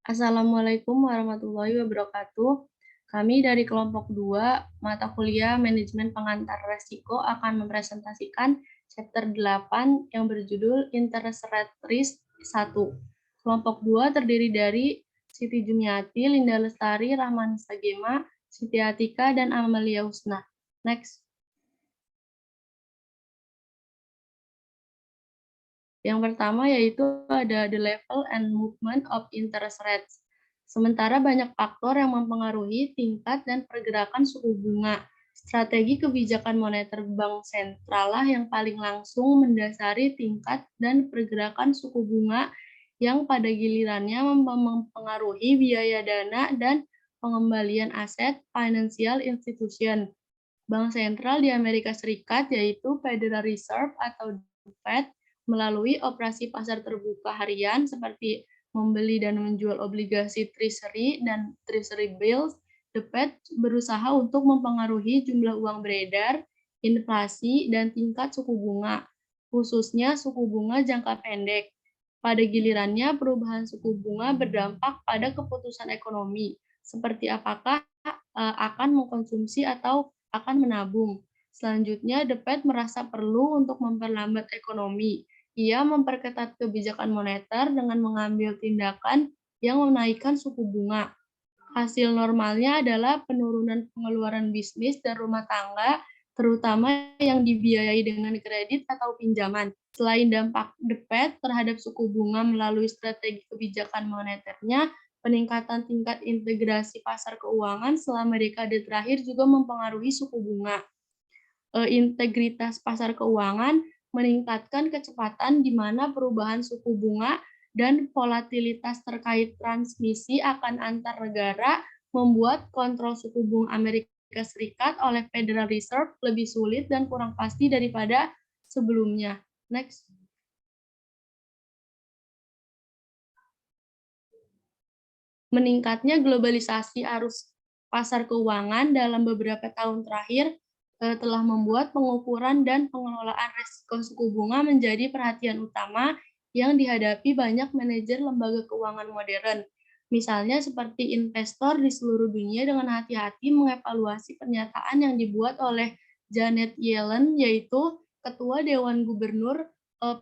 Assalamualaikum warahmatullahi wabarakatuh. Kami dari kelompok 2 mata kuliah Manajemen Pengantar Resiko akan mempresentasikan chapter 8 yang berjudul Interest Rate Risk 1. Kelompok 2 terdiri dari Siti Jumiati, Linda Lestari, Rahman Sagema, Siti Atika, dan Amalia Husna. Next. Yang pertama yaitu ada the level and movement of interest rates. Sementara banyak faktor yang mempengaruhi tingkat dan pergerakan suku bunga. Strategi kebijakan moneter bank sentral lah yang paling langsung mendasari tingkat dan pergerakan suku bunga yang pada gilirannya mempengaruhi biaya dana dan pengembalian aset financial institution. Bank sentral di Amerika Serikat yaitu Federal Reserve atau Fed melalui operasi pasar terbuka harian seperti membeli dan menjual obligasi Treasury dan Treasury bills, the Fed berusaha untuk mempengaruhi jumlah uang beredar, inflasi, dan tingkat suku bunga, khususnya suku bunga jangka pendek. Pada gilirannya, perubahan suku bunga berdampak pada keputusan ekonomi, seperti apakah akan mengkonsumsi atau akan menabung. Selanjutnya, The Fed merasa perlu untuk memperlambat ekonomi. Ia memperketat kebijakan moneter dengan mengambil tindakan yang menaikkan suku bunga. Hasil normalnya adalah penurunan pengeluaran bisnis dan rumah tangga, terutama yang dibiayai dengan kredit atau pinjaman. Selain dampak The Fed terhadap suku bunga melalui strategi kebijakan moneternya, peningkatan tingkat integrasi pasar keuangan selama dekade terakhir juga mempengaruhi suku bunga. Integritas pasar keuangan meningkatkan kecepatan di mana perubahan suku bunga dan volatilitas terkait transmisi akan antar negara membuat kontrol suku bunga Amerika Serikat oleh Federal Reserve lebih sulit dan kurang pasti daripada sebelumnya. Next. Meningkatnya globalisasi arus pasar keuangan dalam beberapa tahun terakhir telah membuat pengukuran dan pengelolaan risiko suku bunga menjadi perhatian utama yang dihadapi banyak manajer lembaga keuangan modern. Misalnya seperti investor di seluruh dunia dengan hati-hati mengevaluasi pernyataan yang dibuat oleh Janet Yellen, yaitu Ketua Dewan Gubernur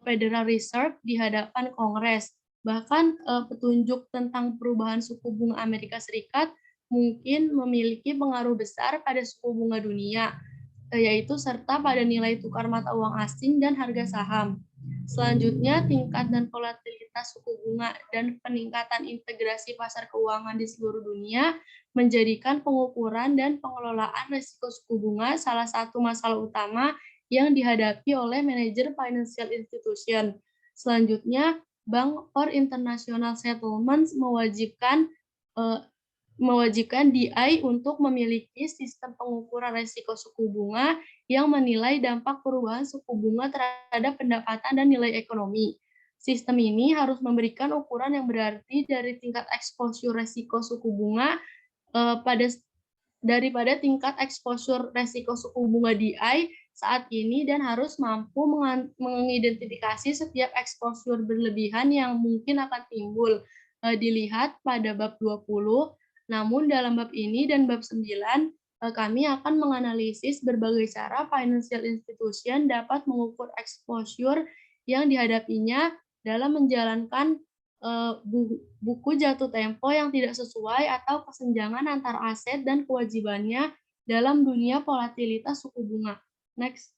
Federal Reserve di hadapan Kongres. Bahkan petunjuk tentang perubahan suku bunga Amerika Serikat mungkin memiliki pengaruh besar pada suku bunga dunia, yaitu serta pada nilai tukar mata uang asing dan harga saham. Selanjutnya, tingkat dan volatilitas suku bunga dan peningkatan integrasi pasar keuangan di seluruh dunia menjadikan pengukuran dan pengelolaan risiko suku bunga salah satu masalah utama yang dihadapi oleh manajer financial institution. Selanjutnya, Bank for International Settlements mewajibkan DI untuk memiliki sistem pengukuran risiko suku bunga yang menilai dampak perubahan suku bunga terhadap pendapatan dan nilai ekonomi. Sistem ini harus memberikan ukuran yang berarti dari tingkat exposure risiko suku bunga daripada tingkat exposure risiko suku bunga DI saat ini dan harus mampu mengidentifikasi setiap exposure berlebihan yang mungkin akan timbul. Dilihat pada bab 20. Namun dalam bab ini dan bab 9, kami akan menganalisis berbagai cara financial institution dapat mengukur exposure yang dihadapinya dalam menjalankan buku jatuh tempo yang tidak sesuai atau kesenjangan antar aset dan kewajibannya dalam dunia volatilitas suku bunga. Next.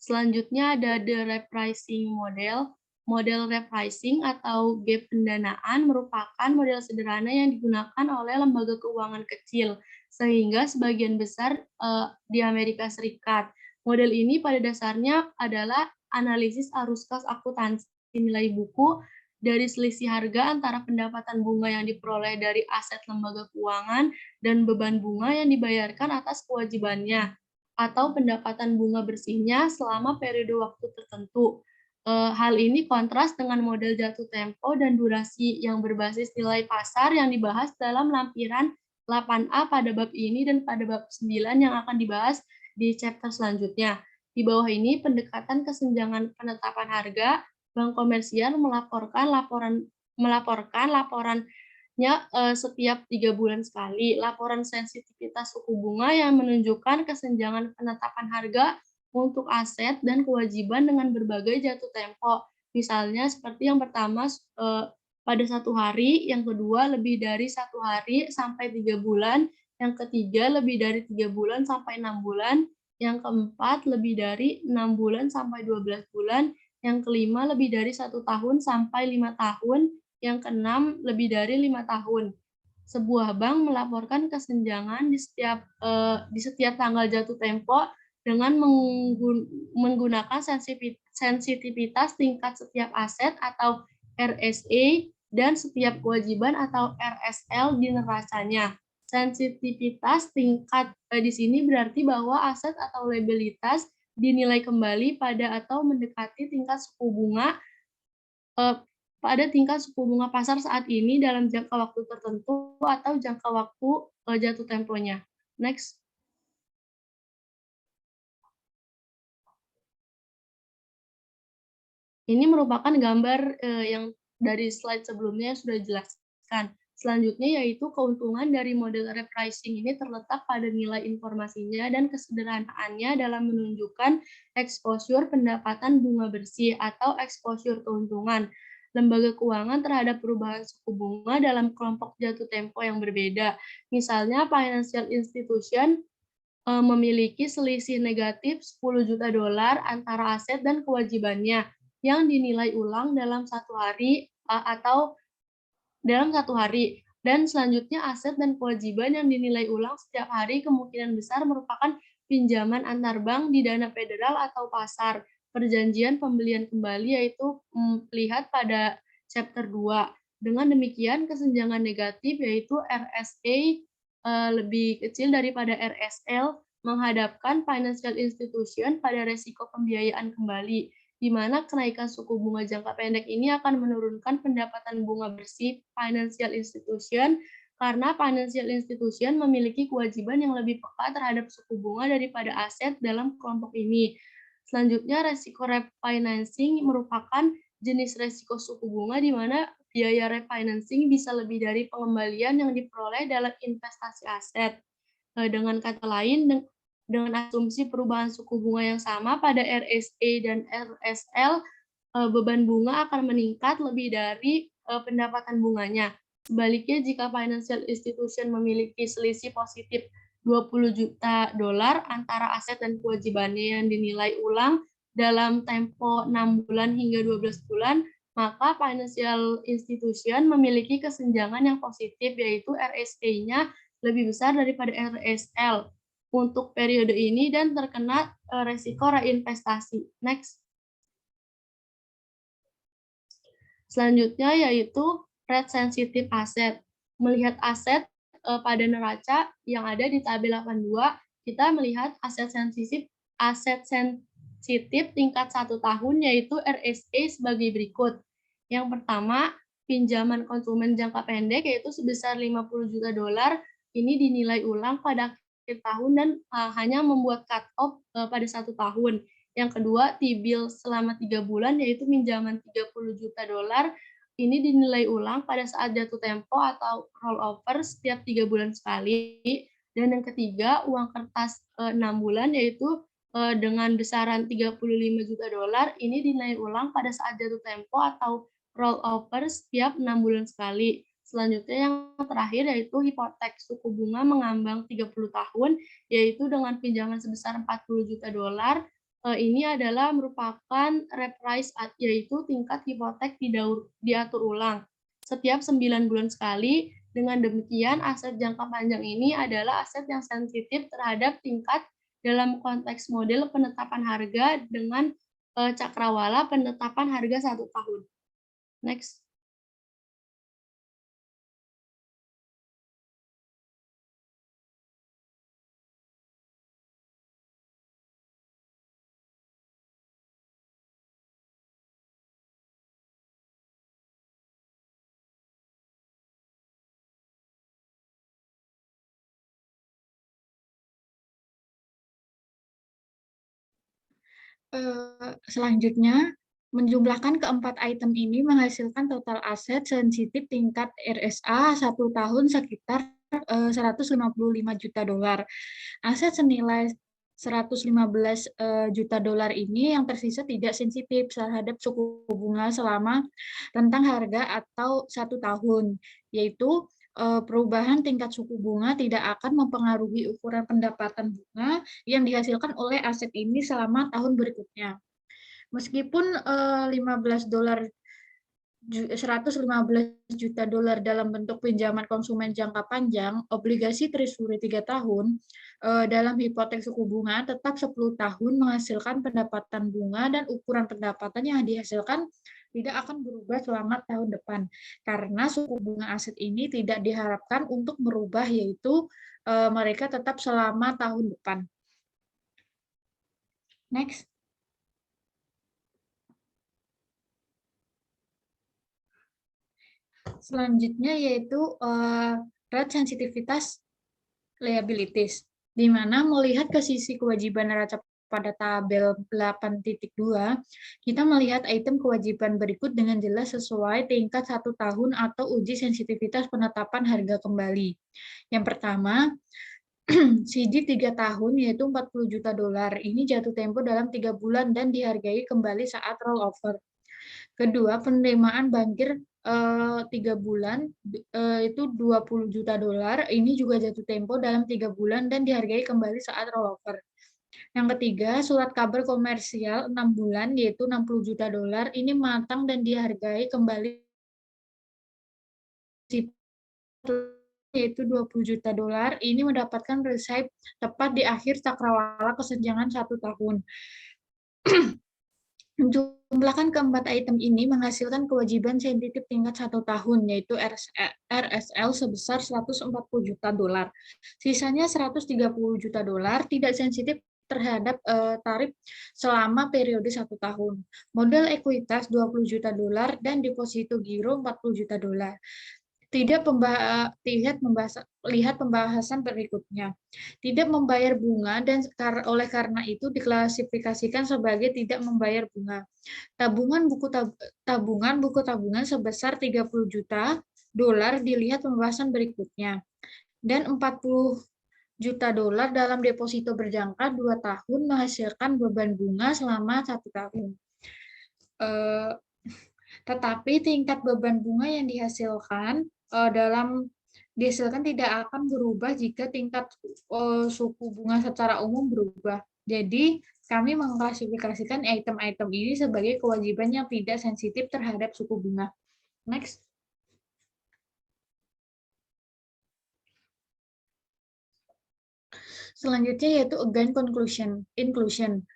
Selanjutnya ada the repricing model. Model repricing atau gap pendanaan merupakan model sederhana yang digunakan oleh lembaga keuangan kecil, sehingga sebagian besar di Amerika Serikat. Model ini pada dasarnya adalah analisis arus kas akuntansi nilai buku dari selisih harga antara pendapatan bunga yang diperoleh dari aset lembaga keuangan dan beban bunga yang dibayarkan atas kewajibannya atau pendapatan bunga bersihnya selama periode waktu tertentu. Hal ini kontras dengan model jatuh tempo dan durasi yang berbasis nilai pasar yang dibahas dalam lampiran 8A pada bab ini dan pada bab 9 yang akan dibahas di chapter selanjutnya. Di bawah ini pendekatan kesenjangan penetapan harga bank komersial melaporkan laporannya setiap 3 bulan sekali. Laporan sensitivitas suku bunga yang menunjukkan kesenjangan penetapan harga untuk aset dan kewajiban dengan berbagai jatuh tempo. Misalnya seperti yang pertama pada 1 hari, yang kedua lebih dari 1 hari sampai 3 bulan, yang ketiga lebih dari 3 bulan sampai 6 bulan, yang keempat lebih dari 6 bulan sampai 12 bulan, yang kelima lebih dari 1 tahun sampai 5 tahun, yang keenam lebih dari 5 tahun. Sebuah bank melaporkan kesenjangan di setiap tanggal jatuh tempo dengan menggunakan sensitivitas tingkat setiap aset atau RSA dan setiap kewajiban atau RSL di neracanya. Sensitivitas tingkat di sini berarti bahwa aset atau liabilitas dinilai kembali pada atau mendekati tingkat suku bunga pasar saat ini dalam jangka waktu tertentu atau jangka waktu jatuh temponya. Next. Ini merupakan gambar yang dari slide sebelumnya sudah dijelaskan. Selanjutnya yaitu keuntungan dari model repricing ini terletak pada nilai informasinya dan kesederhanaannya dalam menunjukkan exposure pendapatan bunga bersih atau exposure keuntungan lembaga keuangan terhadap perubahan suku bunga dalam kelompok jatuh tempo yang berbeda. Misalnya financial institution memiliki selisih negatif 10 juta dolar antara aset dan kewajibannya yang dinilai ulang dalam 1 hari atau dalam 1 hari. Dan selanjutnya aset dan kewajiban yang dinilai ulang setiap hari kemungkinan besar merupakan pinjaman antar bank di dana federal atau pasar. Perjanjian pembelian kembali yaitu lihat pada chapter 2. Dengan demikian kesenjangan negatif yaitu RSA lebih kecil daripada RSL menghadapkan financial institution pada resiko pembiayaan kembali di mana kenaikan suku bunga jangka pendek ini akan menurunkan pendapatan bunga bersih financial institution karena financial institution memiliki kewajiban yang lebih peka terhadap suku bunga daripada aset dalam kelompok ini. Selanjutnya, resiko refinancing merupakan jenis resiko suku bunga di mana biaya refinancing bisa lebih dari pengembalian yang diperoleh dalam investasi aset. Dengan kata lain, dengan asumsi perubahan suku bunga yang sama pada RSA dan RSL, beban bunga akan meningkat lebih dari pendapatan bunganya. Sebaliknya, jika financial institution memiliki selisih positif 20 juta dolar antara aset dan kewajibannya yang dinilai ulang dalam tempo 6 bulan hingga 12 bulan, maka financial institution memiliki kesenjangan yang positif, yaitu RSA-nya lebih besar daripada RSL untuk periode ini dan terkena resiko reinvestasi. Next. Selanjutnya yaitu rate sensitive asset. Melihat aset pada neraca yang ada di tabel 82, kita melihat aset sensitif tingkat 1 tahun yaitu RSA sebagai berikut. Yang pertama, pinjaman konsumen jangka pendek yaitu sebesar 50 juta dolar ini dinilai ulang pada akhir tahun dan hanya membuat cut off pada 1 tahun. Yang kedua, T-bill selama 3 bulan yaitu pinjaman 30 juta dolar ini dinilai ulang pada saat jatuh tempo atau rollover setiap 3 bulan sekali. Dan yang ketiga, uang kertas 6 bulan yaitu dengan besaran 35 juta dolar ini dinilai ulang pada saat jatuh tempo atau rollover setiap 6 bulan sekali. Selanjutnya yang terakhir yaitu hipotek suku bunga mengambang 30 tahun yaitu dengan pinjaman sebesar 40 juta dolar. Ini adalah merupakan reprise yaitu tingkat hipotek diatur ulang setiap 9 bulan sekali. Dengan demikian, aset jangka panjang ini adalah aset yang sensitif terhadap tingkat dalam konteks model penetapan harga dengan cakrawala penetapan harga 1 tahun. Next. Selanjutnya, Menjumlahkan keempat item ini menghasilkan total aset sensitif tingkat RSA 1 tahun sekitar 155 juta dolar. Aset senilai 115 juta dolar ini yang tersisa tidak sensitif terhadap suku bunga selama rentang harga atau 1 tahun, yaitu perubahan tingkat suku bunga tidak akan mempengaruhi ukuran pendapatan bunga yang dihasilkan oleh aset ini selama tahun berikutnya. Meskipun 115 juta dolar dalam bentuk pinjaman konsumen jangka panjang, obligasi treasury 3 tahun dalam hipotek suku bunga tetap 10 tahun menghasilkan pendapatan bunga dan ukuran pendapatan yang dihasilkan tidak akan berubah selama tahun depan. Karena suku bunga aset ini tidak diharapkan untuk merubah, yaitu mereka tetap selama tahun depan. Next. Selanjutnya yaitu rate sensitivitas liabilities, di mana melihat ke sisi kewajiban neraca pada tabel 8.2, kita melihat item kewajiban berikut dengan jelas sesuai tingkat 1 tahun atau uji sensitivitas penetapan harga kembali. Yang pertama, CD 3 tahun yaitu 40 juta dolar. Ini jatuh tempo dalam 3 bulan dan dihargai kembali saat rollover. Kedua, penerimaan bankir 3 bulan itu 20 juta dolar. Ini juga jatuh tempo dalam 3 bulan dan dihargai kembali saat rollover. Yang ketiga, surat kabar komersial 6 bulan yaitu 60 juta dolar. Ini matang dan dihargai kembali yaitu 20 juta dolar. Ini mendapatkan receipt tepat di akhir cakrawala kesenjangan 1 tahun. Menjumlahkan keempat item ini menghasilkan kewajiban sensitif tingkat 1 tahun, yaitu RSL sebesar 140 juta dolar. Sisanya 130 juta dolar tidak sensitif terhadap tarif selama periode 1 tahun. Modal ekuitas 20 juta dolar dan deposito giro 40 juta dolar. Lihat pembahasan berikutnya. Tidak membayar bunga dan oleh karena itu diklasifikasikan sebagai tidak membayar bunga. Tabungan buku tabungan sebesar 30 juta dolar dilihat pembahasan berikutnya. Dan 40 juta dolar dalam deposito berjangka 2 tahun menghasilkan beban bunga selama 1 tahun. Tetapi tingkat beban bunga yang dihasilkan tidak akan berubah jika tingkat suku bunga secara umum berubah. Jadi, kami mengklasifikasikan item-item ini sebagai kewajiban yang tidak sensitif terhadap suku bunga. Next. Selanjutnya yaitu again inclusion.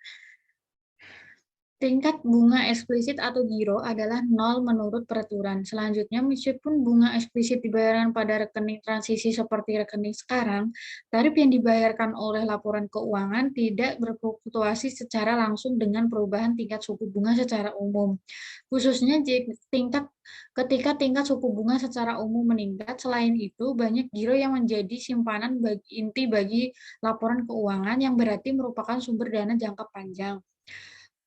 Tingkat bunga eksplisit atau giro adalah 0 menurut peraturan. Selanjutnya, meskipun bunga eksplisit dibayarkan pada rekening transisi seperti rekening sekarang, tarif yang dibayarkan oleh laporan keuangan tidak berfluktuasi secara langsung dengan perubahan tingkat suku bunga secara umum. Khususnya ketika tingkat suku bunga secara umum meningkat. Selain itu, banyak giro yang menjadi simpanan inti bagi laporan keuangan yang berarti merupakan sumber dana jangka panjang.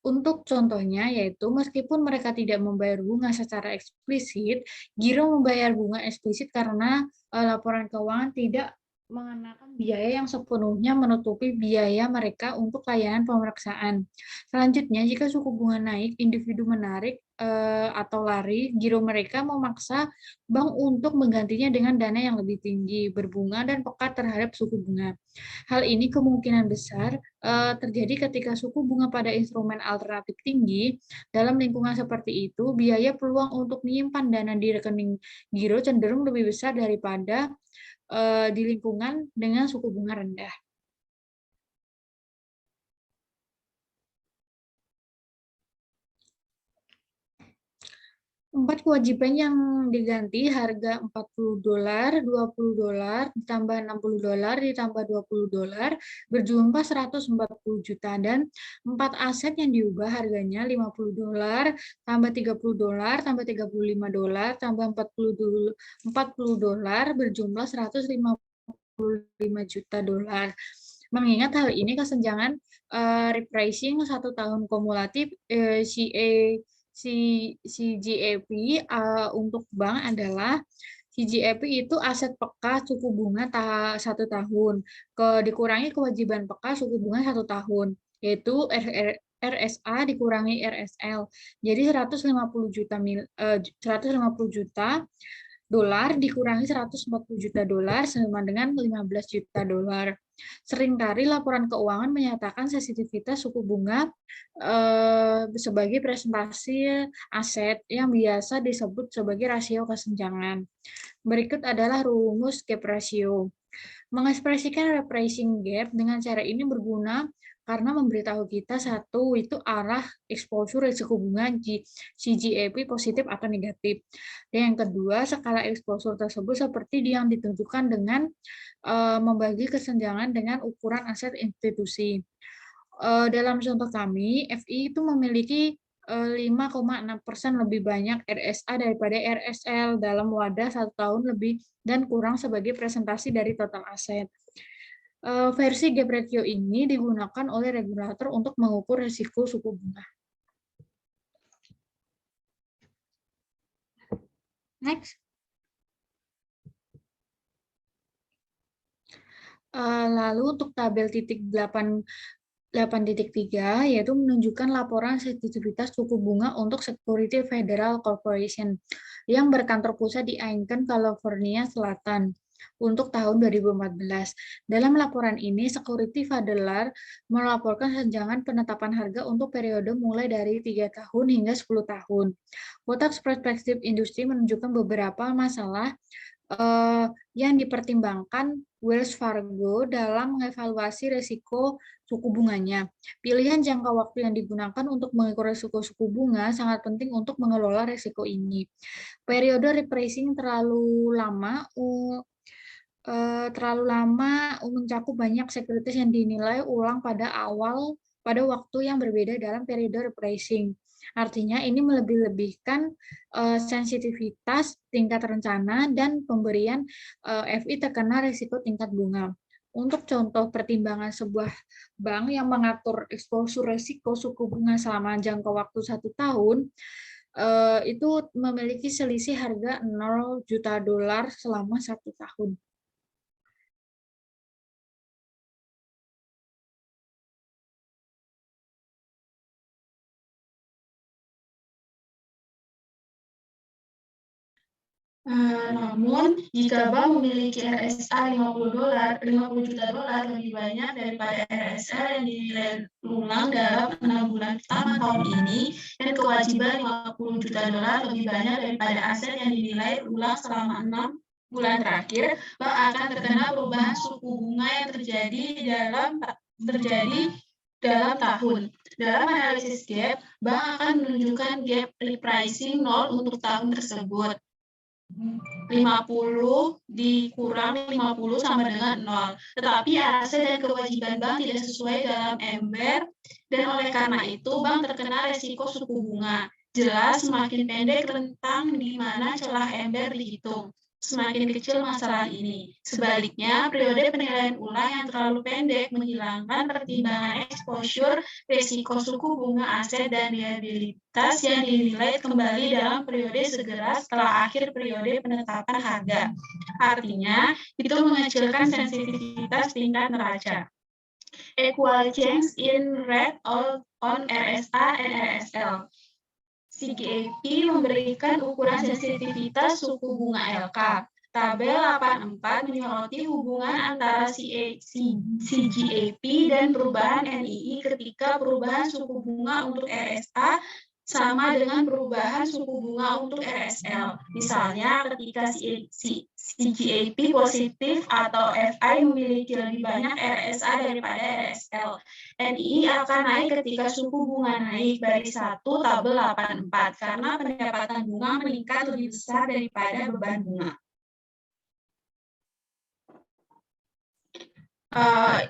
Untuk contohnya, yaitu meskipun mereka tidak membayar bunga secara eksplisit, giro membayar bunga eksplisit karena laporan keuangan tidak mengenakan biaya yang sepenuhnya menutupi biaya mereka untuk layanan pemeriksaan. Selanjutnya, jika suku bunga naik, individu menarik atau lari, giro mereka memaksa bank untuk menggantinya dengan dana yang lebih tinggi, berbunga, dan pekat terhadap suku bunga. Hal ini kemungkinan besar terjadi ketika suku bunga pada instrumen alternatif tinggi. Dalam lingkungan seperti itu, biaya peluang untuk menyimpan dana di rekening giro cenderung lebih besar daripada di lingkungan dengan suku bunga rendah. Empat kewajiban yang diganti harga 40 dolar, 20 dolar, ditambah 60 dolar, ditambah 20 dolar, berjumlah 140 juta. Dan 4 aset yang diubah harganya 50 dolar, tambah 30 dolar, tambah 35 dolar, tambah 40 dolar, berjumlah 155 juta dolar. Mengingat hal ini kesenjangan repricing 1 tahun kumulatif CA CGAP untuk bank adalah CGAP itu aset peka suku bunga 1 tahun, dikurangi kewajiban peka suku bunga 1 tahun, yaitu RSA dikurangi RSL. Jadi 150 juta dolar dikurangi 140 juta dolar sama dengan 15 juta dolar. Seringkali laporan keuangan menyatakan sensitivitas suku bunga sebagai presentasi aset yang biasa disebut sebagai rasio kesenjangan. Berikut adalah rumus gap ratio. Mengekspresikan repricing gap dengan cara ini berguna karena memberitahu kita satu itu arah exposure risiko bunga CGAP positif atau negatif. Dan yang kedua, skala exposure tersebut seperti yang ditunjukkan dengan membagi kesenjangan dengan ukuran aset institusi. Dalam contoh kami, FI itu memiliki 5,6% lebih banyak RSA daripada RSL dalam wadah 1 tahun lebih dan kurang sebagai presentasi dari total aset. Versi gap ratio ini digunakan oleh regulator untuk mengukur risiko suku bunga. Next. Lalu untuk tabel titik 8.3 yaitu menunjukkan laporan sensitivitas suku bunga untuk Security Federal Corporation yang berkantor pusat di Aiken, California Selatan untuk tahun 2014. Dalam laporan ini, Security Federal melaporkan senjangan penetapan harga untuk periode mulai dari 3 tahun hingga 10 tahun. Kotak perspektif industri menunjukkan beberapa masalah yang dipertimbangkan Wells Fargo dalam mengevaluasi risiko suku bunganya. Pilihan jangka waktu yang digunakan untuk mengukur risiko suku bunga sangat penting untuk mengelola risiko ini. Periode repricing terlalu lama mencakup banyak sekuritas yang dinilai ulang pada waktu yang berbeda dalam periode repricing. Artinya ini melebih-lebihkan sensitivitas tingkat rencana dan pemberian FI terkena risiko tingkat bunga. Untuk contoh pertimbangan sebuah bank yang mengatur exposure risiko suku bunga selama jangka waktu 1 tahun, itu memiliki selisih harga 0 juta dolar selama 1 tahun. Namun, jika bank memiliki RSA 50 juta dolar lebih banyak daripada RSA yang dinilai ulang dalam 6 bulan pertama tahun ini, dan kewajiban 50 juta dolar lebih banyak daripada aset yang dinilai ulang selama 6 bulan terakhir, bank akan terkena perubahan suku bunga yang terjadi dalam tahun. Dalam analisis gap, bank akan menunjukkan gap repricing 0 untuk tahun tersebut. 50 dikurang 50 sama dengan 0. Tetapi aset dan kewajiban bank tidak sesuai dalam ember, dan oleh karena itu bank terkena resiko suku bunga. Jelas semakin pendek rentang di mana celah ember dihitung, semakin kecil masalah ini. Sebaliknya, periode penilaian ulang yang terlalu pendek menghilangkan pertimbangan exposure, risiko suku bunga aset, dan liabilitas yang dinilai kembali dalam periode segera setelah akhir periode penetapan harga. Artinya, itu mengecilkan sensitivitas tingkat neraca. Equal change in rate on RSA and RSL. CGAP memberikan ukuran sensitivitas suku bunga LK. Tabel 84 menyoroti hubungan antara CGAP dan perubahan NII ketika perubahan suku bunga untuk RSA sama dengan perubahan suku bunga untuk RSL. Misalnya, ketika CGAP positif atau FI memiliki lebih banyak RSA daripada RSL, NII akan naik ketika suku bunga naik baris 1 tabel 84 karena pendapatan bunga meningkat lebih besar daripada beban bunga.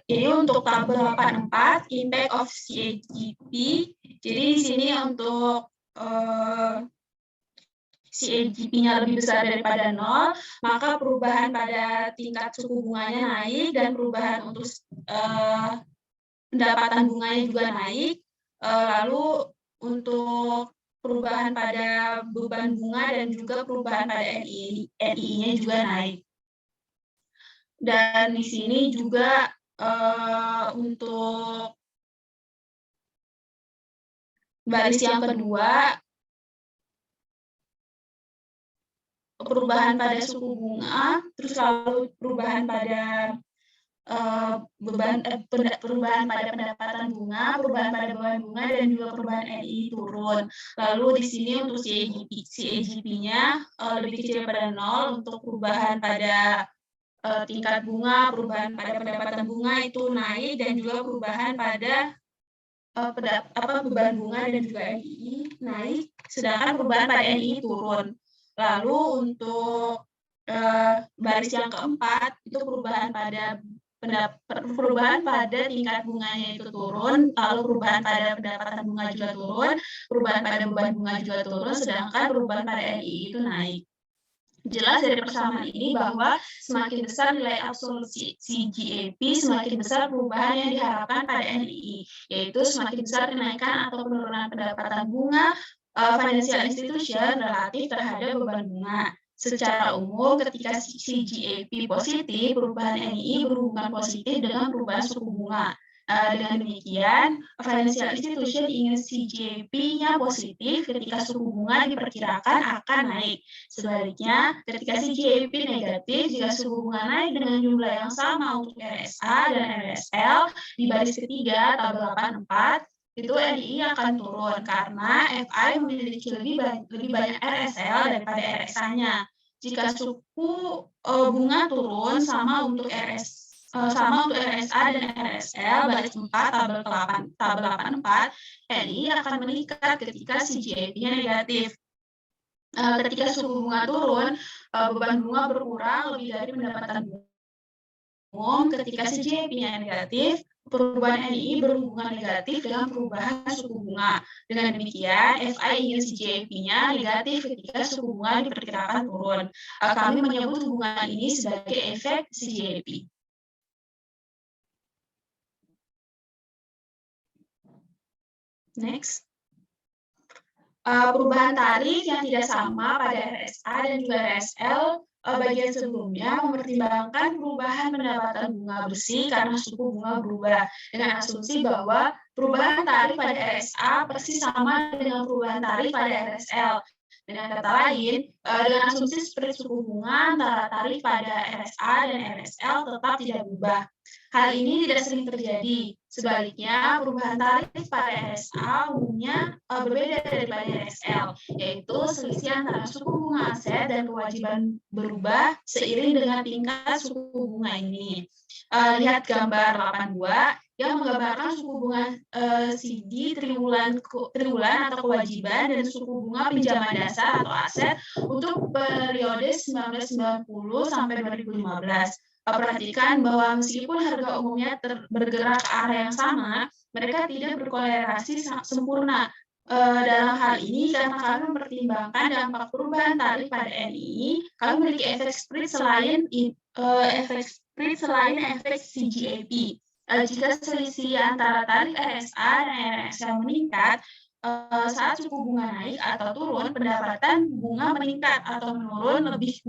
Ini untuk tabel 84 impact of CGAP. Jadi di sini untuk CGAP-nya lebih besar daripada 0, maka perubahan pada tingkat suku bunganya naik dan perubahan untuk pendapatan bunganya juga naik. Lalu untuk perubahan pada beban bunga dan juga perubahan pada NII-nya juga naik. Dan di sini juga untuk baris yang kedua, perubahan pada suku bunga, terus lalu perubahan pada perubahan pada pendapatan bunga, perubahan pada beban bunga, dan juga perubahan NII turun. Lalu di sini untuk CAGP-nya lebih kecil daripada 0, untuk perubahan pada tingkat bunga, perubahan pada pendapatan bunga itu naik, dan juga perubahan pada beban bunga dan juga NII naik, sedangkan perubahan pada NII turun. Lalu untuk baris yang keempat itu perubahan pada tingkat bunganya itu turun, lalu perubahan pada pendapatan bunga juga turun, perubahan pada beban bunga juga turun, sedangkan perubahan pada NII itu naik. Jelas dari persamaan ini bahwa semakin besar nilai absolut CGAP, semakin besar perubahan yang diharapkan pada NII, yaitu semakin besar kenaikan atau penurunan pendapatan bunga financial institution relatif terhadap beban bunga. Secara umum, ketika CGAP positif, perubahan NII berhubungan positif dengan perubahan suku bunga. Dengan demikian, financial institution ingin CGAP-nya positif ketika suku bunga diperkirakan akan naik. Sebaliknya, ketika CGAP negatif, jika suku bunga naik dengan jumlah yang sama untuk RSA dan RSL, di baris ketiga, tabel 84, itu NII akan turun karena FI memiliki lebih banyak RSL daripada RSA-nya. Jika suku bunga turun sama untuk RSA dan RSL, baris 4, tabel 84, NII akan meningkat ketika CGAP-nya negatif. Ketika suku bunga turun, beban bunga berkurang lebih dari pendapatan umum. Ketika CGAP-nya negatif, perubahan NII berhubungan negatif dengan perubahan suku bunga. Dengan demikian, FI ingin CGAP-nya negatif ketika suku bunga diperkirakan turun. Kami menyebut hubungan ini sebagai efek CGAP. Next. Perubahan tarif yang tidak sama pada RSA dan juga RSL bagian sebelumnya mempertimbangkan perubahan pendapatan bunga bersih karena suku bunga berubah, dengan asumsi bahwa perubahan tarif pada RSA persis sama dengan perubahan tarif pada RSL. Dengan kata lain, dengan asumsi spread suku bunga antara tarif pada RSA dan RSL tetap tidak berubah. Hal ini tidak sering terjadi. Sebaliknya, perubahan tarif pada RSA umumnya berbeda daripada RSL, yaitu selisih antara suku bunga aset dan kewajiban berubah seiring dengan tingkat suku bunga ini. Lihat gambar 82 yang menggambarkan suku bunga CD triwulan atau kewajiban dan suku bunga pinjaman dasar atau aset untuk periode 1990 sampai 2015. Perhatikan bahwa meskipun harga umumnya bergerak ke arah yang sama, mereka tidak berkolerasi sempurna. Dalam hal ini, karena kami mempertimbangkan dampak perubahan tarif pada NII, kami memiliki efek spread selain efek CGAP. Jika selisih antara tarif RSA dan RSL meningkat, saat suku bunga naik atau turun, pendapatan bunga meningkat atau menurun lebih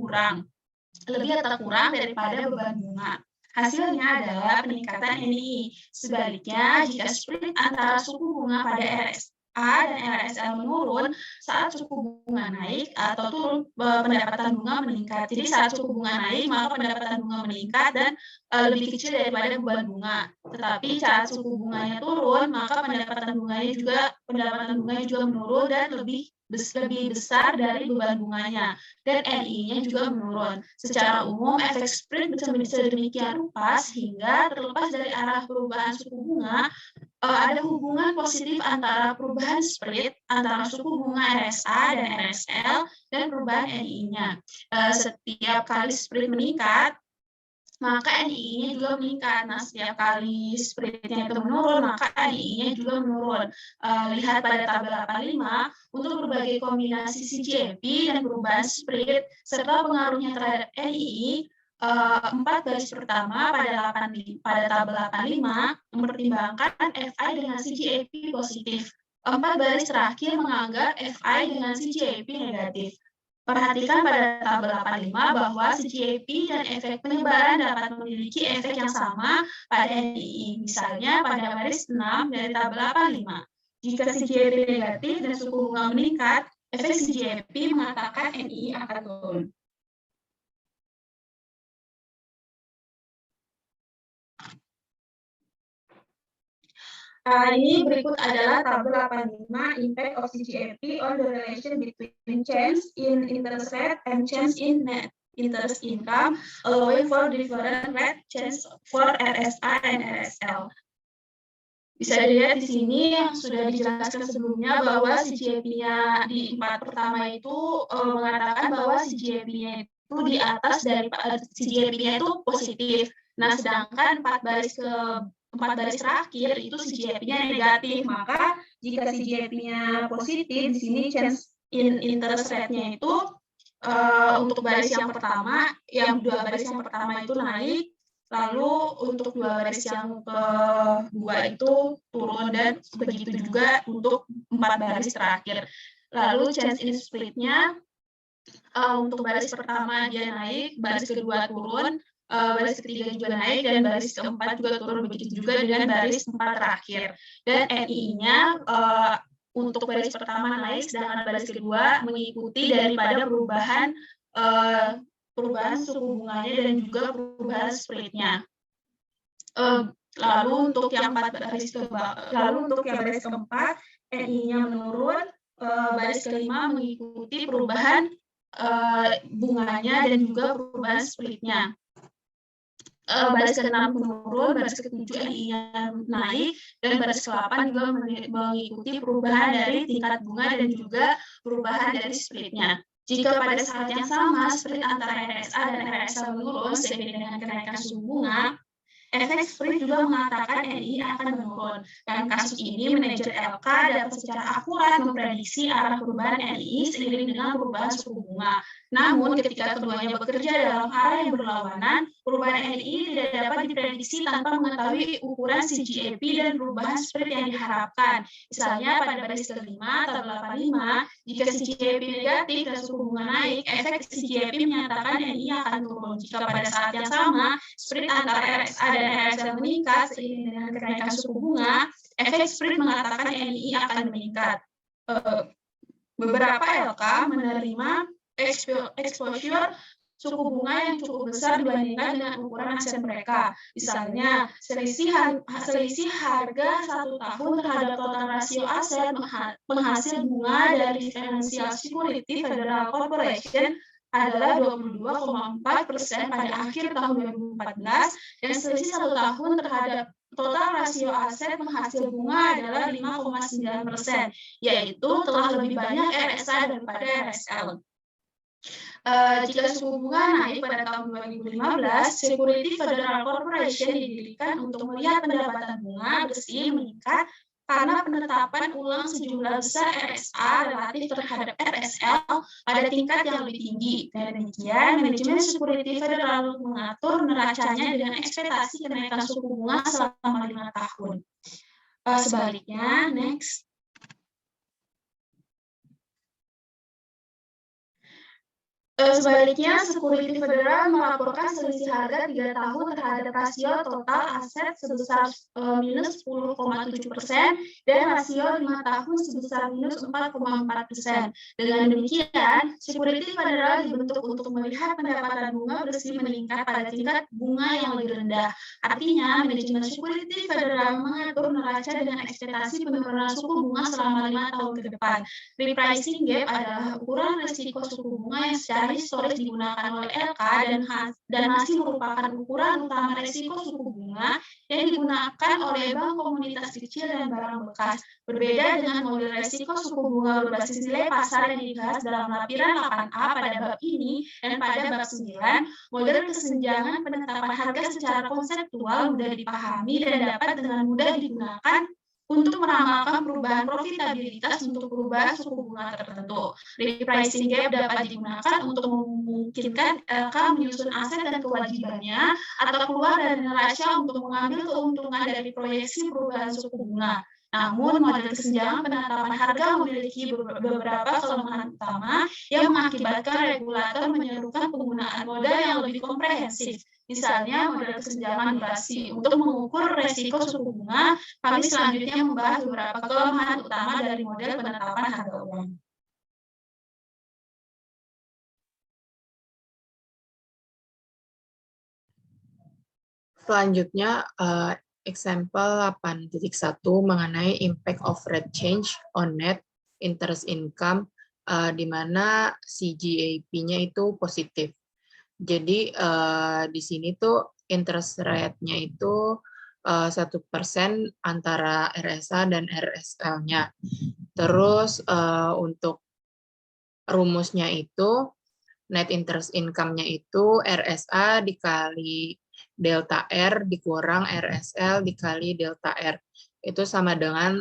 atau kurang daripada beban bunga. Hasilnya adalah peningkatan NII. Sebaliknya, jika spread antara suku bunga pada RSA dan RSL menurun, saat suku bunga naik atau turun, pendapatan bunga meningkat. Jadi saat suku bunga naik, maka pendapatan bunga meningkat dan lebih kecil daripada beban bunga. Tetapi saat suku bunganya turun, maka pendapatan bunganya juga menurun dan lebih besar dari beban bunganya, dan NII-nya juga menurun. Secara umum, efek spread bisa sedemikian rupa sehingga terlepas dari arah perubahan suku bunga, ada hubungan positif antara perubahan spread antara suku bunga RSA dan RSL dan perubahan NII-nya. Setiap kali spread meningkat, maka NII-nya juga meningkat. Nah, setiap kali spread-nya itu menurun, maka NII-nya juga menurun. Lihat pada tabel 85, untuk berbagai kombinasi CGAP dan perubahan spread, serta pengaruhnya terhadap NII, 4 baris pertama pada tabel 85 mempertimbangkan FI dengan CGAP positif. 4 baris terakhir menganggap FI dengan CJP negatif. Perhatikan pada tabel 85 bahwa CJP dan efek penyebaran dapat memiliki efek yang sama pada NII, misalnya pada baris 6 dari tabel 85. Jika CJP negatif dan suku bunga meningkat, efek CJP mengatakan NII akan turun. Ini berikut adalah tabel 85 impact of CGFP on the relation between change in interest rate and change in net interest income, allowing for different rate change for RSA and RSL. Bisa dilihat di sini yang sudah dijelaskan sebelumnya bahwa CGFP-nya di 4 pertama itu mengatakan bahwa CGFP-nya itu di atas dari CGFP-nya itu positif. Nah, sedangkan 4 baris terakhir itu CGFP-nya negatif, maka jika CGFP-nya positif, di sini change in interest rate-nya itu untuk baris yang pertama, yang 2 baris yang pertama itu naik, lalu untuk 2 baris yang kedua itu turun, dan begitu juga untuk 4 baris terakhir. Lalu change in split-nya untuk baris pertama dia naik, baris kedua turun, baris ketiga juga naik, dan baris keempat juga turun, begitu juga dengan baris 4 terakhir. Dan NII-nya untuk baris pertama naik, sedangkan baris kedua mengikuti daripada perubahan suku bunganya dan juga perubahan spread-nya. Lalu untuk yang baris keempat, NII-nya menurun, baris kelima mengikuti perubahan bunganya dan juga perubahan spread-nya. Baris ke-6 menurun, baris ke-7 NII-nya naik, dan baris ke-8 juga mengikuti perubahan dari tingkat bunga dan juga perubahan dari spread-nya. Jika pada saat yang sama spread antara RSA dan RSL menurun seiring dengan kenaikan suku bunga, efek spread juga mengatakan NII akan menurun. Dalam kasus ini, manajer LK dapat secara akurat memprediksi arah perubahan NII seiring dengan perubahan suku bunga. Namun, ketika keduanya bekerja dalam arah yang berlawanan, perubahan NII tidak dapat diprediksi tanpa mengetahui ukuran CGAP dan perubahan spread yang diharapkan. Misalnya, pada baris kelima, tabel 85, jika CGAP negatif dan suku bunga naik, efek CGAP menyatakan NII akan turun. Jika pada saat yang sama, spread antara RSA dan RSL meningkat seiring dengan kenaikan suku bunga, efek spread mengatakan NII akan meningkat. Beberapa LK menerima exposure suku bunga yang cukup besar dibandingkan dengan ukuran aset mereka. Misalnya, selisih harga 1 tahun terhadap total rasio aset penghasil bunga dari Financial Security Federal Corporation adalah 22,4% pada akhir tahun 2014, dan selisih 1 tahun terhadap total rasio aset penghasil bunga adalah 5,9%, yaitu telah lebih banyak RSA daripada RSL. Jika suku bunga naik pada tahun 2015, Security Federal Corporation didirikan untuk melihat pendapatan bunga bersih meningkat karena penetapan ulang sejumlah besar RSA relatif terhadap RSL pada tingkat yang lebih tinggi. Dan demikian, manajemen Security Federal mengatur neracanya dengan ekspektasi kenaikan suku bunga selama 5 tahun. Sebaliknya, next. Sebaliknya, Security Federal melaporkan selisih harga 3 tahun terhadap rasio total aset sebesar minus 10,7% dan rasio 5 tahun sebesar minus 4,4%. Dengan demikian, Security Federal dibentuk untuk melihat pendapatan bunga bersih meningkat pada tingkat bunga yang lebih rendah. Artinya, manajemen Security Federal mengatur neraca dengan ekspektasi penurunan suku bunga selama 5 tahun ke depan. Repricing gap adalah ukuran risiko suku bunga yang secara historis digunakan oleh LK dan masih merupakan ukuran utama risiko suku bunga yang digunakan oleh bank komunitas kecil dan barang bekas. Berbeda dengan model risiko suku bunga berbasis nilai pasar yang dibahas dalam lampiran 8A pada bab ini dan pada bab 9, model kesenjangan penetapan harga secara konseptual mudah dipahami dan dapat dengan mudah digunakan untuk meramalkan perubahan profitabilitas untuk perubahan suku bunga tertentu. Repricing gap dapat digunakan untuk memungkinkan LK menyusun aset dan kewajibannya atau keluar dari neraca untuk mengambil keuntungan dari proyeksi perubahan suku bunga. Namun, model kesenjangan penetapan harga memiliki beberapa kelemahan utama yang mengakibatkan regulator menyerukan penggunaan model yang lebih komprehensif. Misalnya, model kesenjangan durasi. Untuk mengukur resiko suku bunga, kami selanjutnya membahas beberapa kelemahan utama dari model penetapan harga uang. Selanjutnya, example 8.1 mengenai impact of rate change on net interest income, di mana CGAP-nya itu positif. Jadi di sini tuh interest rate-nya itu 1% antara RSA dan RSL-nya. Terus untuk rumusnya itu net interest income-nya itu RSA dikali delta R dikurang RSL dikali delta R. Itu sama dengan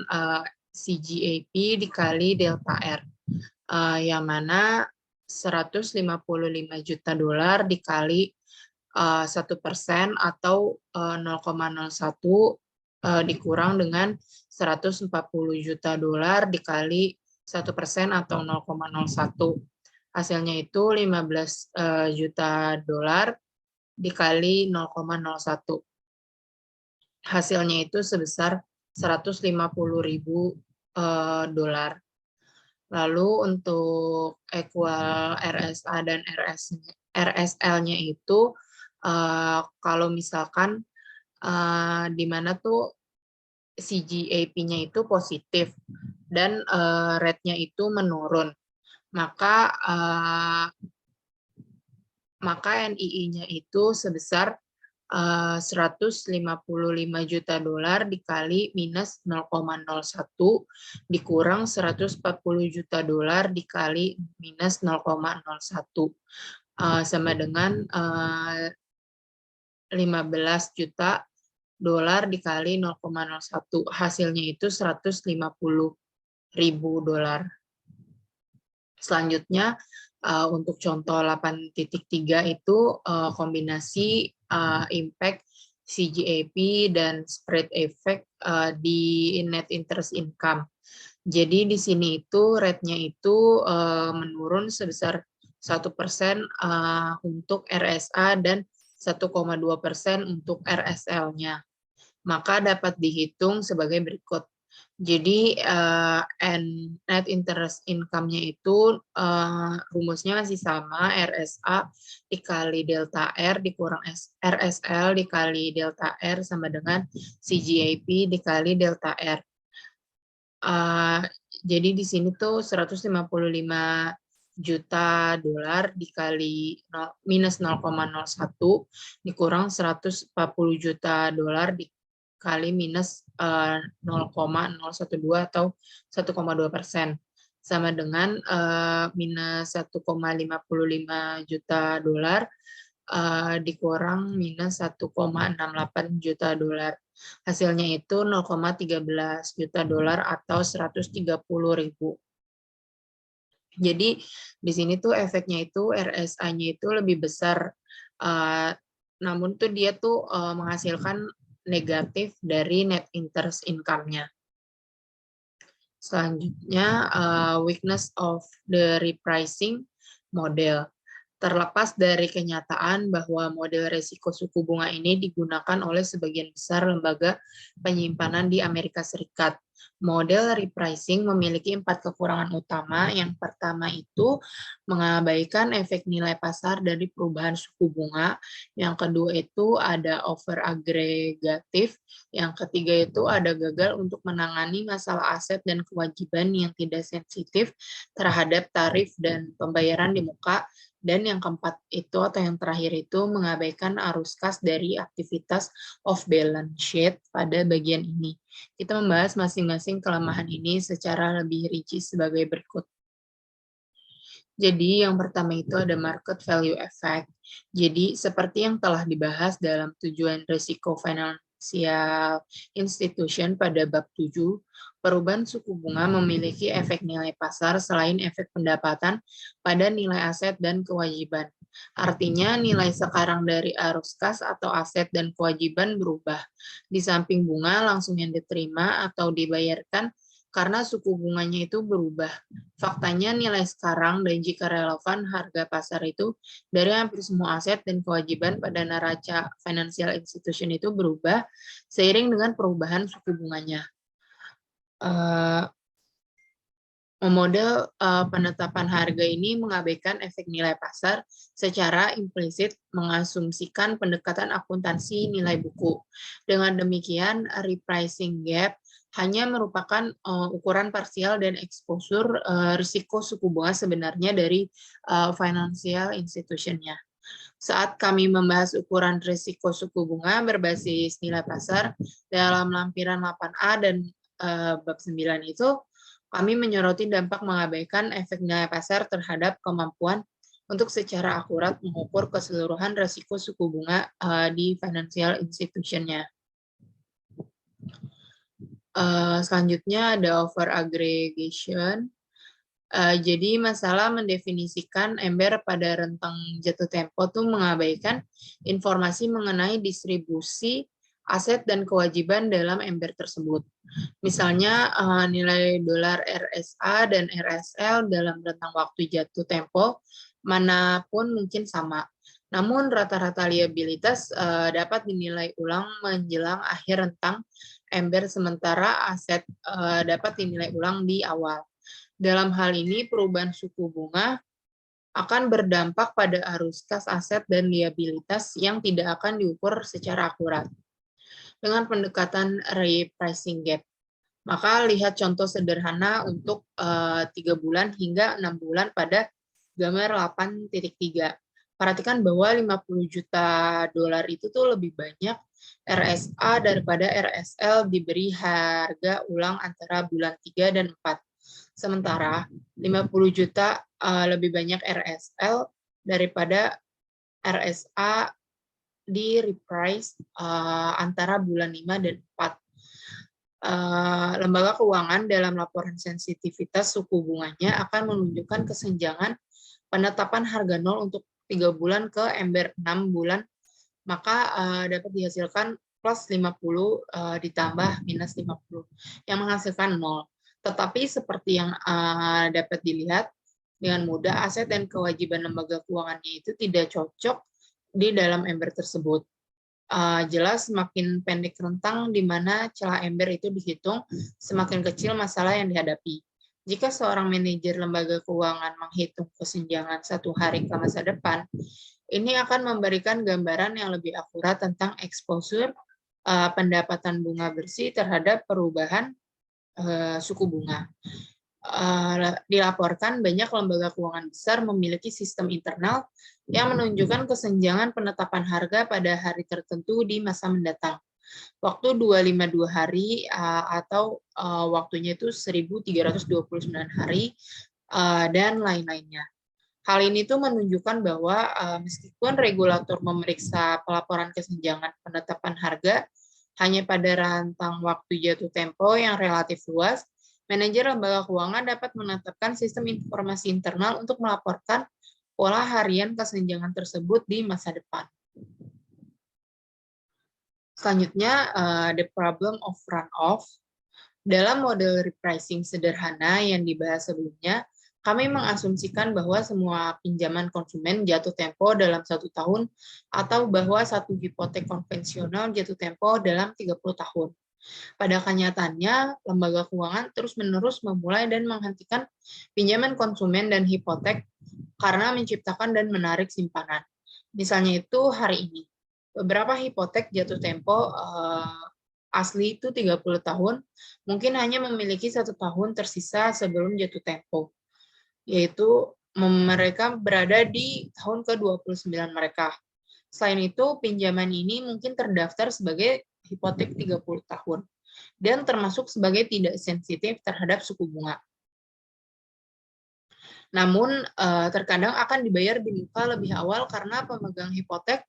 CGAP dikali delta R. Yang mana 155 juta dolar dikali 1% atau 0,01 dikurang dengan 140 juta dolar dikali 1% atau 0,01. Hasilnya itu 15 juta dolar dikali 0,01. Hasilnya itu sebesar 150.000 dolar. Lalu untuk equal RSA dan RSL-nya itu kalau misalkan di mana tuh CGAP-nya itu positif dan rate-nya itu menurun, maka NII-nya itu sebesar 155 juta dolar dikali minus 0,01 dikurang 140 juta dolar dikali minus 0,01 sama dengan 15 juta dolar dikali 0,01. Hasilnya itu 150.000 dolar. Selanjutnya untuk contoh 8.3 itu kombinasi impact CGAP dan spread effect di net interest income. Jadi di sini itu rate-nya itu menurun sebesar 1% untuk RSA dan 1,2% untuk RSL-nya. Maka dapat dihitung sebagai berikut. Jadi net interest income-nya itu rumusnya masih sama, RSA dikali delta R dikurang RSL dikali delta R sama dengan CGAP dikali delta R. Jadi di sini tuh 155 juta dolar dikali minus 0,01 dikurang 140 juta dolar dikali minus 0,012 atau 1,2%, sama dengan minus 1,55 juta dolar dikurang minus 1,68 juta dolar. Hasilnya itu 0,13 juta dolar atau 130.000. Jadi di sini tuh efeknya itu RSA-nya itu lebih besar, namun tuh dia tuh menghasilkan negatif dari net interest income-nya. Selanjutnya weakness of the repricing model. Terlepas dari kenyataan bahwa model resiko suku bunga ini digunakan oleh sebagian besar lembaga penyimpanan di Amerika Serikat, model repricing memiliki 4 kekurangan utama. Yang pertama itu mengabaikan efek nilai pasar dari perubahan suku bunga. Yang kedua itu ada over agregatif. Yang ketiga itu ada gagal untuk menangani masalah aset dan kewajiban yang tidak sensitif terhadap tarif dan pembayaran di muka. Dan yang keempat itu atau yang terakhir itu mengabaikan arus kas dari aktivitas off balance sheet pada bagian ini. Kita membahas masing-masing kelemahan ini secara lebih rinci sebagai berikut. Jadi yang pertama itu ada market value effect. Jadi seperti yang telah dibahas dalam tujuan risiko Financial Institution pada bab 7, perubahan suku bunga memiliki efek nilai pasar selain efek pendapatan pada nilai aset dan kewajiban. Artinya nilai sekarang dari arus kas atau aset dan kewajiban berubah. Di samping bunga langsung yang diterima atau dibayarkan karena suku bunganya itu berubah. Faktanya nilai sekarang dan jika relevan harga pasar itu dari hampir semua aset dan kewajiban pada neraca financial institution itu berubah seiring dengan perubahan suku bunganya. Model penetapan harga ini mengabaikan efek nilai pasar secara implisit mengasumsikan pendekatan akuntansi nilai buku. Dengan demikian, repricing gap hanya merupakan ukuran parsial dan eksposur risiko suku bunga sebenarnya dari financial institution-nya. Saat kami membahas ukuran risiko suku bunga berbasis nilai pasar dalam lampiran 8A dan bab 9 itu, kami menyoroti dampak mengabaikan efek nilai pasar terhadap kemampuan untuk secara akurat mengukur keseluruhan risiko suku bunga di financial institution-nya. Selanjutnya ada over aggregation. Jadi masalah mendefinisikan ember pada rentang jatuh tempo itu mengabaikan informasi mengenai distribusi aset dan kewajiban dalam ember tersebut. Misalnya nilai dolar RSA dan RSL dalam rentang waktu jatuh tempo manapun mungkin sama. Namun rata-rata liabilitas dapat dinilai ulang menjelang akhir rentang ember sementara aset dapat dinilai ulang di awal. Dalam hal ini perubahan suku bunga akan berdampak pada arus kas aset dan liabilitas yang tidak akan diukur secara akurat. Dengan pendekatan repricing gap, maka lihat contoh sederhana untuk 3 bulan hingga 6 bulan pada gambar 8.3. Perhatikan bahwa 50 juta dolar itu tuh lebih banyak RSA daripada RSL diberi harga ulang antara bulan 3 dan 4. Sementara 50 juta lebih banyak RSL daripada RSA di reprice antara bulan 5 dan 4. Lembaga keuangan dalam laporan sensitivitas suku bunganya akan menunjukkan kesenjangan penetapan harga nol untuk 3 bulan ke ember 6 bulan, maka dapat dihasilkan plus 50 ditambah minus 50, yang menghasilkan 0. Tetapi seperti yang dapat dilihat dengan mudah, aset dan kewajiban lembaga keuangannya itu tidak cocok di dalam ember tersebut. Jelas semakin pendek rentang di mana celah ember itu dihitung, semakin kecil masalah yang dihadapi. Jika seorang manajer lembaga keuangan menghitung kesenjangan 1 hari ke masa depan, ini akan memberikan gambaran yang lebih akurat tentang eksposur pendapatan bunga bersih terhadap perubahan suku bunga. Dilaporkan banyak lembaga keuangan besar memiliki sistem internal yang menunjukkan kesenjangan penetapan harga pada hari tertentu di masa mendatang. Waktu 252 hari atau waktunya itu 1329 hari dan lain-lainnya. Hal ini tuh menunjukkan bahwa meskipun regulator memeriksa pelaporan kesenjangan penetapan harga hanya pada rentang waktu jatuh tempo yang relatif luas, manajer lembaga keuangan dapat menetapkan sistem informasi internal untuk melaporkan pola harian kesenjangan tersebut di masa depan. Selanjutnya, the problem of runoff. Dalam model repricing sederhana yang dibahas sebelumnya, kami mengasumsikan bahwa semua pinjaman konsumen jatuh tempo dalam 1 tahun atau bahwa satu hipotek konvensional jatuh tempo dalam 30 tahun. Pada kenyataannya, lembaga keuangan terus-menerus memulai dan menghentikan pinjaman konsumen dan hipotek karena menciptakan dan menarik simpanan. Misalnya itu hari ini, beberapa hipotek jatuh tempo asli itu 30 tahun, mungkin hanya memiliki 1 tahun tersisa sebelum jatuh tempo, yaitu mereka berada di tahun ke-29 mereka. Selain itu, pinjaman ini mungkin terdaftar sebagai hipotek 30 tahun dan termasuk sebagai tidak sensitif terhadap suku bunga. Namun, terkadang akan dibayar di muka lebih awal karena pemegang hipotek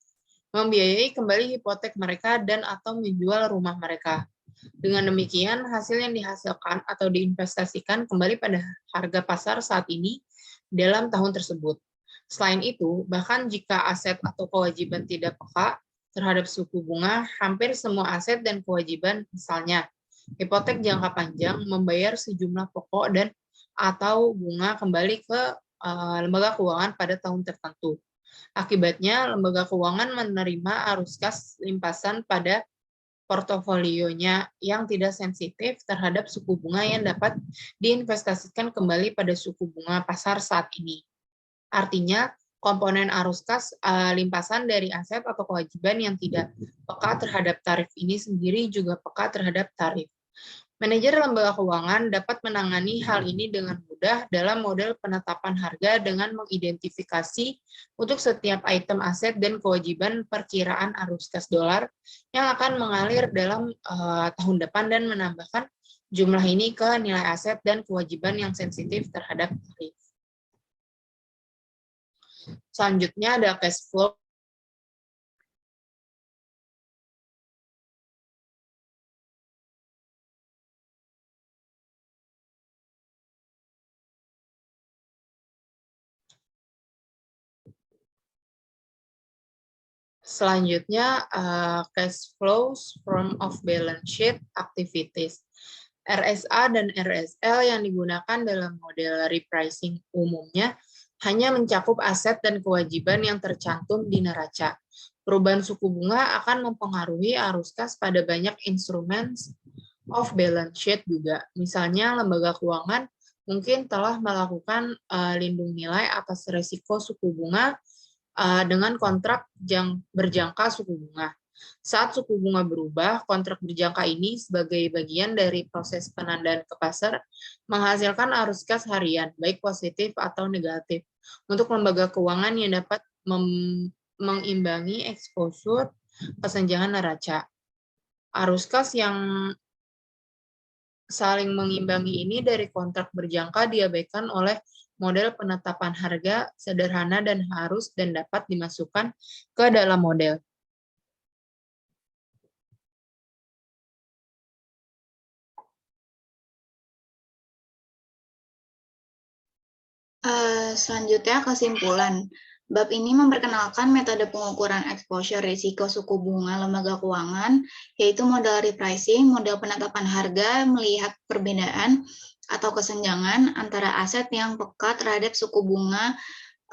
membiayai kembali hipotek mereka dan atau menjual rumah mereka. Dengan demikian, hasil yang dihasilkan atau diinvestasikan kembali pada harga pasar saat ini dalam tahun tersebut. Selain itu, bahkan jika aset atau kewajiban tidak peka terhadap suku bunga, hampir semua aset dan kewajiban, misalnya hipotek jangka panjang, membayar sejumlah pokok dan atau bunga kembali ke lembaga keuangan pada tahun tertentu. Akibatnya, lembaga keuangan menerima arus kas limpasan pada portofolionya yang tidak sensitif terhadap suku bunga yang dapat diinvestasikan kembali pada suku bunga pasar saat ini. Artinya, komponen arus kas limpasan dari aset atau kewajiban yang tidak peka terhadap tarif ini sendiri juga peka terhadap tarif. Manajer lembaga keuangan dapat menangani hal ini dengan mudah dalam model penetapan harga dengan mengidentifikasi untuk setiap item aset dan kewajiban perkiraan arus kas dolar yang akan mengalir dalam tahun depan dan menambahkan jumlah ini ke nilai aset dan kewajiban yang sensitif terhadap tarif. Selanjutnya ada cash flow. Selanjutnya, cash flows from off-balance sheet activities. RSA dan RSL yang digunakan dalam model repricing umumnya hanya mencakup aset dan kewajiban yang tercantum di neraca. Perubahan suku bunga akan mempengaruhi arus kas pada banyak instrumen off-balance sheet juga. Misalnya, lembaga keuangan mungkin telah melakukan lindung nilai atas risiko suku bunga dengan kontrak berjangka suku bunga. Saat suku bunga berubah, kontrak berjangka ini sebagai bagian dari proses penandaan ke pasar menghasilkan arus kas harian, baik positif atau negatif, untuk lembaga keuangan yang dapat mengimbangi exposure kesenjangan neraca. Arus kas yang saling mengimbangi ini dari kontrak berjangka diabaikan oleh model penetapan harga sederhana dan harus dan dapat dimasukkan ke dalam model. Selanjutnya kesimpulan. Bab ini memperkenalkan metode pengukuran exposure risiko suku bunga lembaga keuangan, yaitu model repricing, model penetapan harga, melihat perbedaan atau kesenjangan antara aset yang peka terhadap suku bunga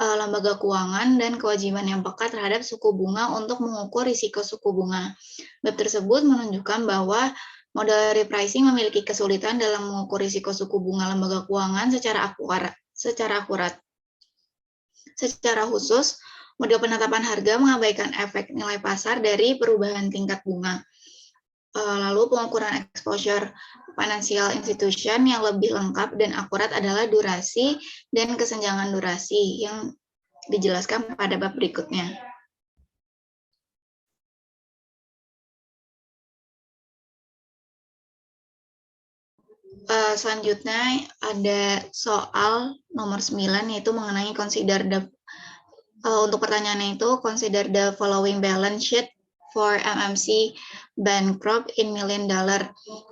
lembaga keuangan dan kewajiban yang peka terhadap suku bunga untuk mengukur risiko suku bunga. Bab tersebut menunjukkan bahwa model repricing memiliki kesulitan dalam mengukur risiko suku bunga lembaga keuangan secara akurat. Secara khusus, model penetapan harga mengabaikan efek nilai pasar dari perubahan tingkat bunga. Lalu pengukuran exposure financial institution yang lebih lengkap dan akurat adalah durasi dan kesenjangan durasi yang dijelaskan pada bab berikutnya. Selanjutnya ada soal nomor 9, yaitu mengenai consider the untuk pertanyaannya itu consider the following balance sheet for MMC Bancroft in $1 million.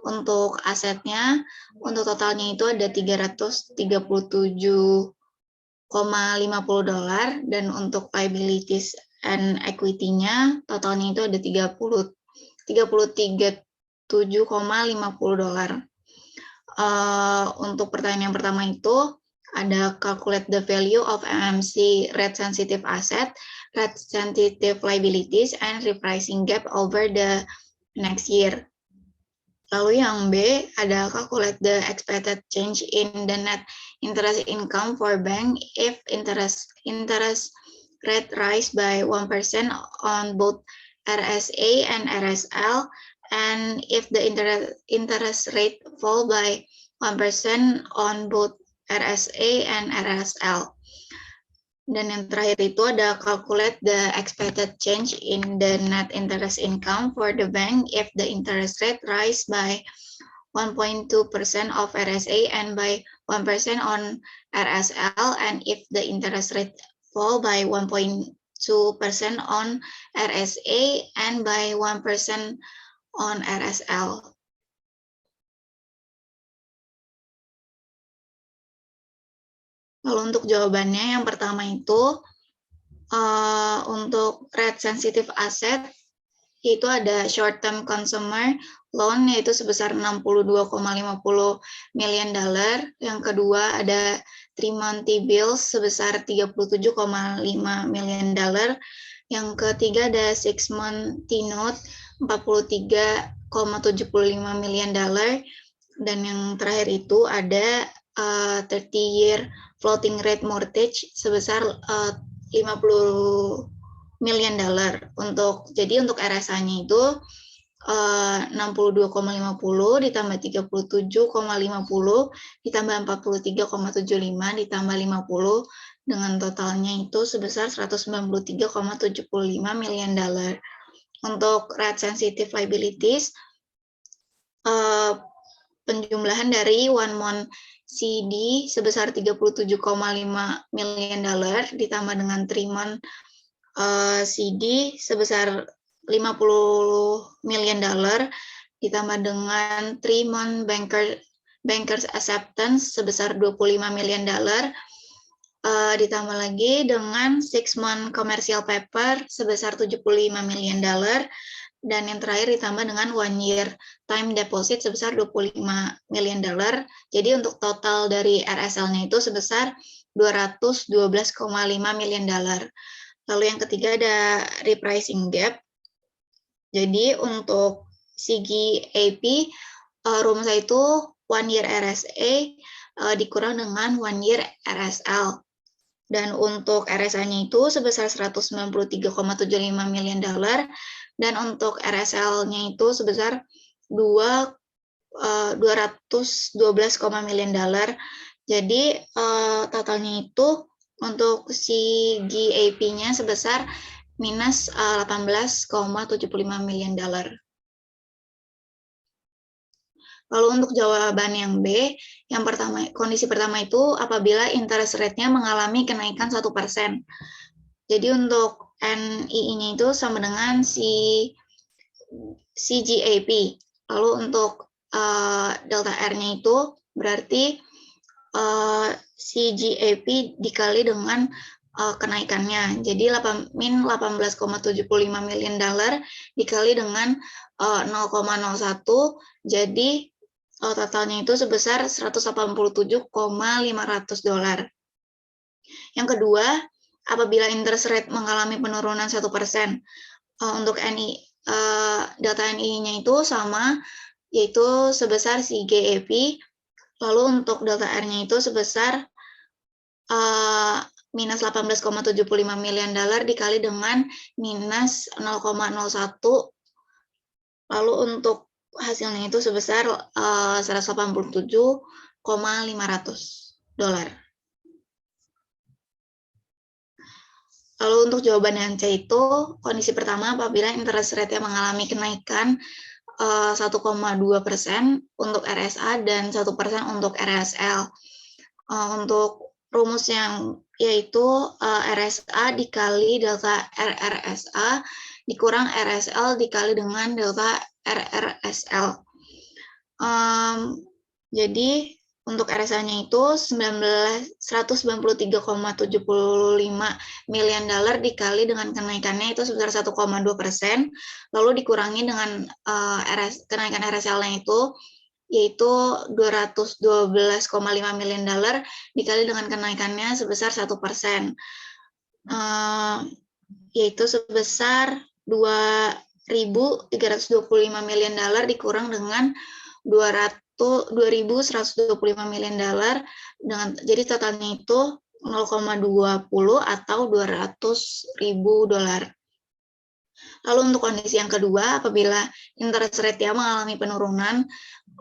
Untuk asetnya, untuk totalnya itu ada $337,50 dan untuk liabilities and equity-nya totalnya itu ada $33,50. Untuk pertanyaan yang pertama itu ada calculate the value of MMC rate sensitive asset, rate sensitive liabilities, and repricing gap over the next year. Lalu yang B ada calculate the expected change in the net interest income for bank if interest rate rise by 1% on both RSA and RSL, and if the interest rate fall by 1% on both RSA and RSL. Dan yang terakhir itu ada calculate the expected change in the net interest income for the bank if the interest rate rise by 1.2% of RSA and by 1% on RSL, and if the interest rate fall by 1.2% 2% on RSA and by 1% on RSL. Lalu untuk jawabannya yang pertama itu untuk rate sensitive asset itu ada short term consumer loan yaitu sebesar 62,50 million dollar. Yang kedua ada 3 monthly bills sebesar 37,5 million dollar. Yang ketiga ada 6 monthly note 43,75 million dollar. Dan yang terakhir itu ada 30-year floating rate mortgage sebesar 50 million dollar. Jadi untuk RSA-nya itu 62,50 ditambah 37,50 ditambah 43,75 ditambah 50 dengan totalnya itu sebesar 193,75 million dollar. Untuk rate sensitive liabilities penjumlahan dari 1 month CD sebesar 37,5 million dollar ditambah dengan 3 month CD sebesar 50 million dollar ditambah dengan 3 month bankers acceptance sebesar 25 million dollar ditambah lagi dengan 6 month commercial paper sebesar 75 million dollar dan yang terakhir ditambah dengan 1 year time deposit sebesar 25 million dollar. Jadi untuk total dari RSL-nya itu sebesar 212,5 million dollar. Lalu yang ketiga ada repricing gap. Jadi untuk CGAP rumusnya itu 1 year RSA dikurang dengan 1 year RSL. Dan untuk RSA-nya itu sebesar 193,75 million dollar dan untuk RSL-nya itu sebesar 212, million dollar. Jadi totalnya itu untuk CGAP-nya sebesar minus 18,75 million dollar. Lalu untuk jawaban yang B, yang pertama, kondisi pertama itu apabila interest rate-nya mengalami kenaikan 1%. Jadi untuk NII-nya itu sama dengan CGAP. Lalu untuk delta R-nya itu berarti CGAP dikali dengan kenaikannya. Jadi min 18,75 million dollar dikali dengan 0,01, jadi totalnya itu sebesar 187,500 dolar. Yang kedua, apabila interest rate mengalami penurunan 1%, untuk delta NI-nya itu sama, yaitu sebesar CGAP, lalu untuk delta R-nya itu sebesar minus 18,75 million dollar dikali dengan minus 0,01, lalu untuk hasilnya itu sebesar 187,500 dolar. Lalu untuk jawaban yang C itu, kondisi pertama apabila interest rate-nya mengalami kenaikan 1,2% untuk RSA dan 1% untuk RSL. Untuk rumus yang yaitu RSA dikali delta RRSA dikurang RSL dikali dengan delta RRSL. Jadi untuk RSA-nya itu 193,75 million dollar dikali dengan kenaikannya itu sebesar 1,2%, lalu dikurangi dengan kenaikan RSL-nya itu yaitu 212,5 million dollar dikali dengan kenaikannya sebesar 1%, yaitu sebesar 2.325 million dollar dikurang dengan 2.125 million dollar dengan jadi totalnya itu 0,20 atau 200.000 dolar. Lalu untuk kondisi yang kedua, apabila interest rate-nya mengalami penurunan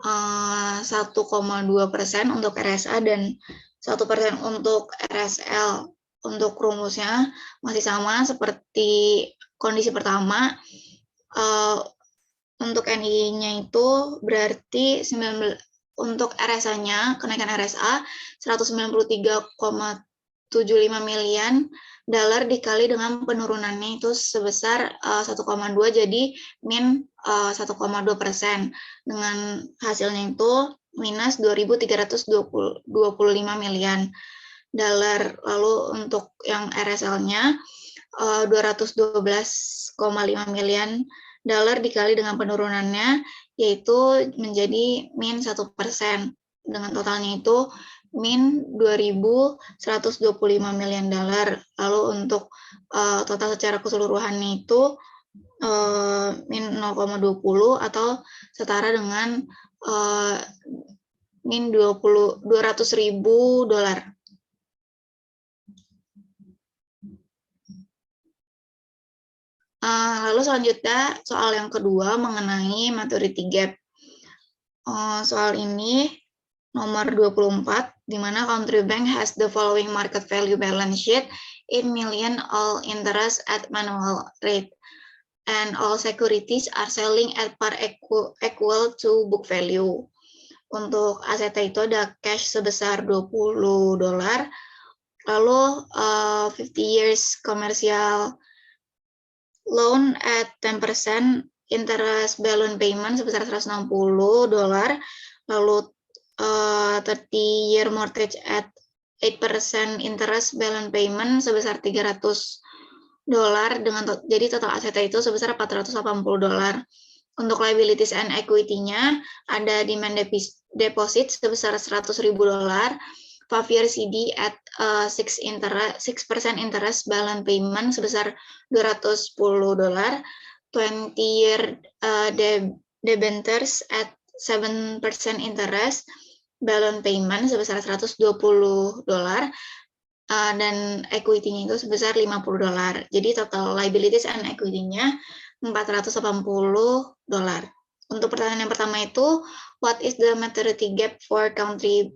1,2% untuk RSA dan 1% untuk RSL. Untuk rumusnya masih sama seperti kondisi pertama. Untuk NI-nya itu berarti untuk RSA-nya, kenaikan RSA 193,75 miliar dolar dikali dengan penurunannya itu sebesar 1,2 jadi min 1,2%. Dengan hasilnya itu minus 2.325 miliar dolar. Lalu untuk yang RSL-nya 212,5 miliar dolar dikali dengan penurunannya yaitu menjadi min 1%. Dengan totalnya itu min 2.125 miliar dolar. Lalu untuk total secara keseluruhannya itu min 0,20 atau setara dengan min 200.000 dolar. Lalu selanjutnya soal yang kedua mengenai maturity gap. Soal ini nomor 24, di mana Country Bank has the following market value balance sheet in million all interest at manual rate and all securities are selling at par equal to book value. Untuk asetnya itu ada cash sebesar $20, lalu 50 years commercial loan at 10% interest balloon payment sebesar $160, lalu 30-year mortgage at 8% interest balloon payment sebesar $300, dengan jadi total asetnya itu sebesar $480. Untuk liabilities and equity-nya ada demand deposit sebesar $100.000, 5-year CD at 6% interest balloon payment sebesar $210, 20-year debentures at 7% interest balloon payment sebesar $120, dan equity-nya itu sebesar $50. Jadi total liabilities and equity-nya $480. Untuk pertanyaan yang pertama itu, what is the maturity gap for County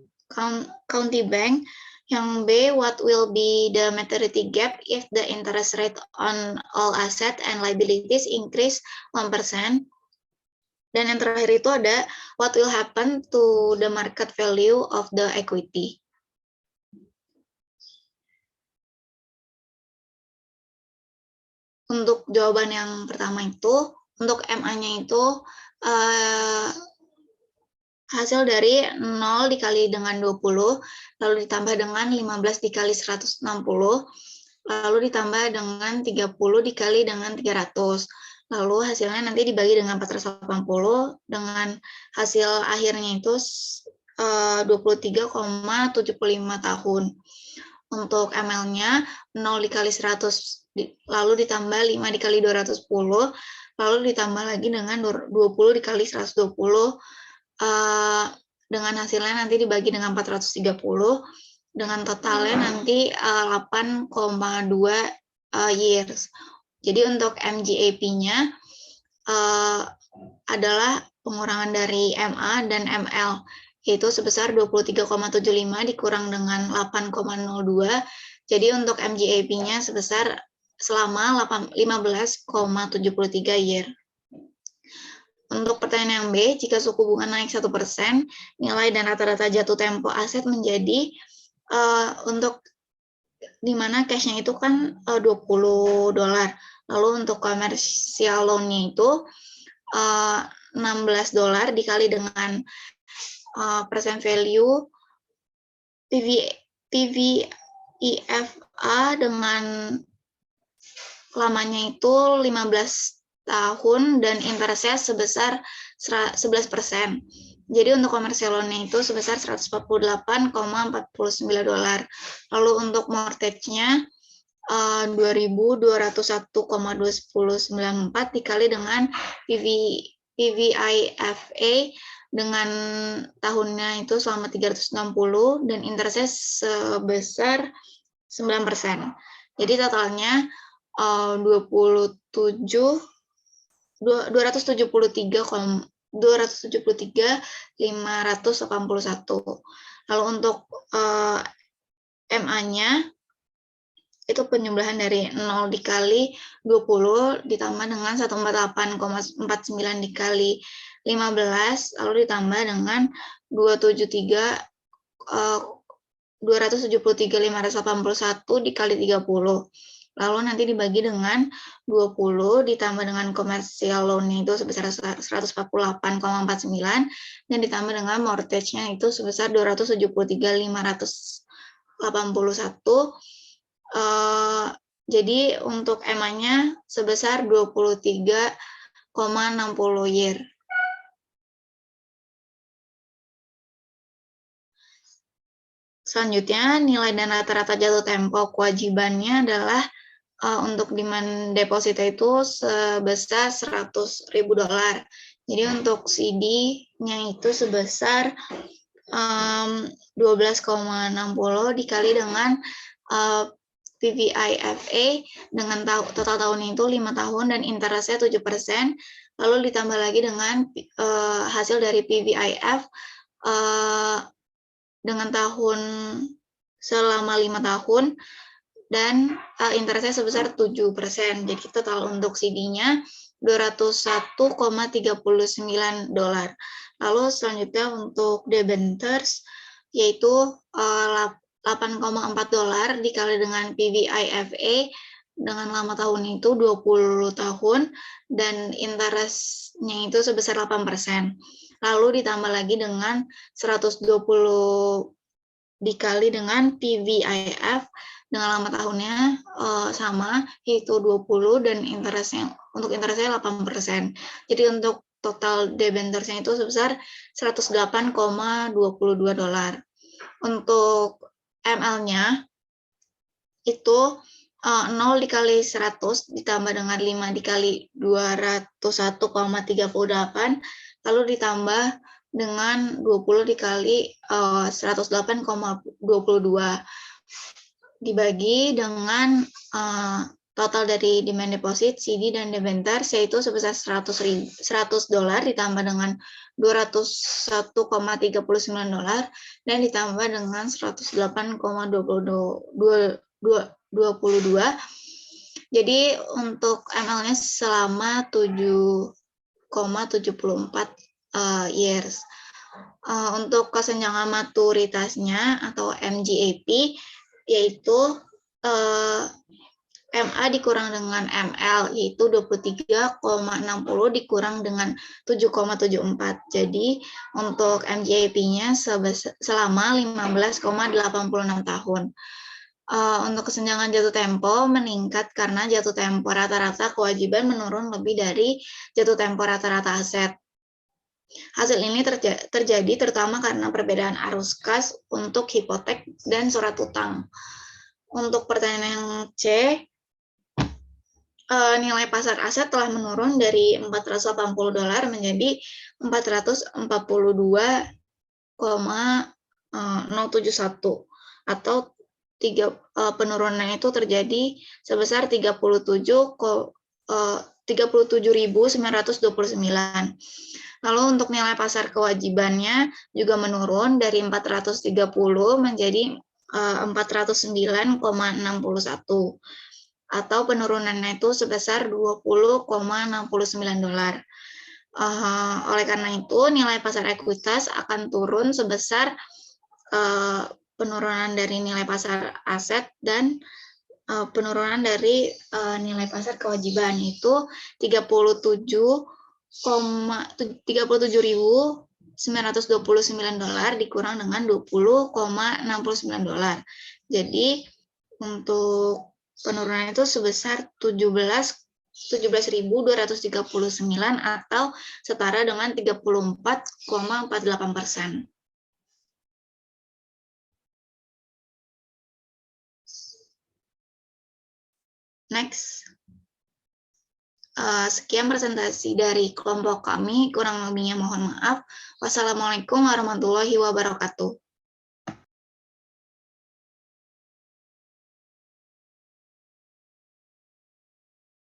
Bank? Yang B, what will be the maturity gap if the interest rate on all asset and liabilities increase 1%? Dan yang terakhir itu ada, what will happen to the market value of the equity? Untuk jawaban yang pertama itu, untuk MA-nya itu hasil dari 0 dikali dengan 20, lalu ditambah dengan 15 dikali 160, lalu ditambah dengan 30 dikali dengan 300. Lalu hasilnya nanti dibagi dengan 480, dengan hasil akhirnya itu 23,75 tahun. Untuk ML-nya 0 dikali 100, lalu ditambah 5 dikali 210, lalu ditambah lagi dengan 20 dikali 120, dengan hasilnya nanti dibagi dengan 430, dengan totalnya nanti 8,2 years. Jadi untuk MGAP-nya adalah pengurangan dari MA dan ML, yaitu sebesar 23,75 dikurang dengan 8,02. Jadi untuk MGAP-nya sebesar selama 15,73 year. Untuk pertanyaan yang B, jika suku bunga naik 1%, nilai dan rata-rata jatuh tempo aset menjadi untuk di mana cash-nya itu kan $20. Lalu untuk commercial loan-nya itu $16 dikali dengan persen value PVIFA dengan lamanya itu 15 tahun dan interestnya sebesar 11%. Jadi untuk commercial loan-nya itu sebesar $148,49. Lalu untuk mortgage-nya 2.201,2094 dikali dengan PVIFA dengan tahunnya itu selama 360 dan interestnya sebesar 9%. Jadi totalnya 273.581. Lalu untuk MA-nya itu penjumlahan dari 0 dikali 20 ditambah dengan 148,49 dikali 15, lalu ditambah dengan 273 273.581 dikali 30. Lalu nanti dibagi dengan 20 ditambah dengan commercial loan-nya itu sebesar 148,49 dan ditambah dengan mortgage-nya itu sebesar 273.581. Jadi untuk EMA-nya sebesar 23,60 year. Selanjutnya, nilai dan rata-rata jatuh tempo kewajibannya adalah untuk demand deposito itu sebesar $100.000. Jadi untuk CD-nya itu sebesar 12,60 dikali dengan PVIFA dengan total tahunnya itu 5 tahun dan interestnya 7%. Lalu ditambah lagi dengan hasil dari PVIF dengan tahun selama 5 tahun dan interestnya sebesar 7%. Jadi total untuk CD-nya $201,39. Lalu selanjutnya untuk debentures yaitu $8,4 dikali dengan PVIFA dengan lama tahun itu 20 tahun dan interestnya itu sebesar 8%. Lalu ditambah lagi dengan 120 dikali dengan PVIF dengan lama tahunnya sama yaitu 20 dan untuk interestnya 8%. Jadi untuk total debentures-nya itu sebesar $108,22. Untuk ML-nya itu 0 dikali 100 ditambah dengan 5 dikali 201,38 lalu ditambah dengan 20 dikali 108,22 dibagi dengan total dari demand deposit, CD, dan debentures yaitu sebesar $100 ditambah dengan $201,39 dan ditambah dengan 108,22. Jadi untuk ML-nya selama 7,74 years. Untuk kesenjangan maturitasnya atau MGAP yaitu MA dikurang dengan ML yaitu 23,60 dikurang dengan 7,74. Jadi untuk MGAP-nya selama 15,86 tahun. Untuk kesenjangan jatuh tempo meningkat karena jatuh tempo rata-rata kewajiban menurun lebih dari jatuh tempo rata-rata aset. Hasil ini terjadi terutama karena perbedaan arus kas untuk hipotek dan surat utang. Untuk pertanyaan yang C, nilai pasar aset telah menurun dari $480 menjadi $442,071 atau penurunan itu terjadi sebesar 37.929. Lalu untuk nilai pasar kewajibannya juga menurun dari 430 menjadi 409,61 atau penurunannya itu sebesar $20,69. Oleh karena itu nilai pasar ekuitas akan turun sebesar penurunan dari nilai pasar aset dan penurunan dari nilai pasar kewajiban itu 37.929 dikurang dengan $20,69. Jadi untuk penurunan itu sebesar 17.239 atau setara dengan 34,48%. Next. Sekian presentasi dari kelompok kami, kurang lebihnya mohon maaf. Wassalamualaikum warahmatullahi wabarakatuh.